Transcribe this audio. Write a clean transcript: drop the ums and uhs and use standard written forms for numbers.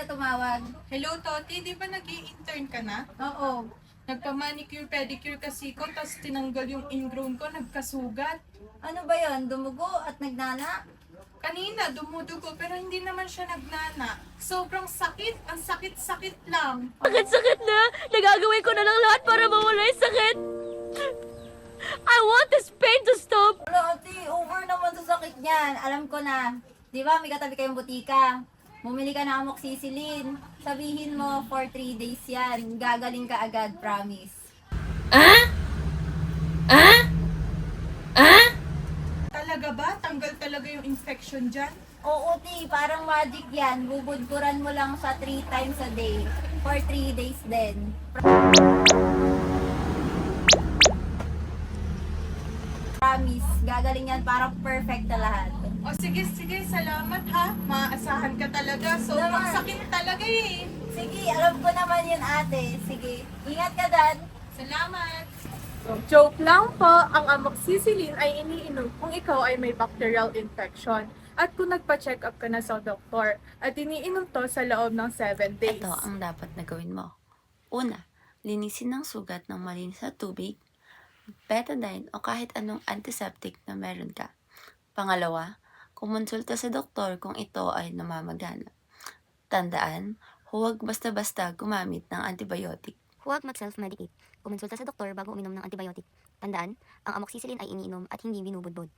ka tumawag. Hello, Toti. Di ba nag-i-intern ka na? Oo. Nagpa-manicure, pedicure kasi ko, tapos tinanggal yung ingrown ko, nagkasugat. Ano ba yon? Dumugo at nagnana? Kanina, dumudugo, pero hindi naman siya nagnana. Sobrang sakit. Ang sakit-sakit lang. Sakit-sakit na! Nagagawin ko na lang lahat para mawala yung sakit! I want this pain to stop! Wala, ate. Over naman sa sakit niyan. Alam ko na. Di ba, may katabi kayong butika. Bumili ka ng amoxicillin. Sabihin mo, for 3 days yan. Gagaling ka agad, promise. Talaga ba? Tanggal talaga yung infection dyan? Oo, ti. Parang magic yan. Bubudburan mo lang sa 3 times a day. For 3 days din. Promise. Gagaling yan. Parang perfect na lahat. O sige, sige, salamat ha. Maasahan ka talaga. Sobrang Naman. sakit talaga eh. Sige, alam ko naman yun, ate. Sige. Ingat ka, Dan. Salamat. Joke lang po, ang amoxicillin ay iniinom kung ikaw ay may bacterial infection at kung nagpa-check up ka na sa doktor at iniinom to sa loob ng 7 days. Ito ang dapat na gawin mo. Una, linisin ng sugat ng malinis na tubig, betadine o kahit anong antiseptic na meron ka. Pangalawa, kumonsulta sa doktor kung ito ay namamagana. Tandaan, huwag basta-basta gumamit ng antibiotic. Huwag mag-self-medicate. Kumonsulta sa doktor bago uminom ng antibiotic. Tandaan, ang amoxicillin ay iniinom at hindi binubudbod.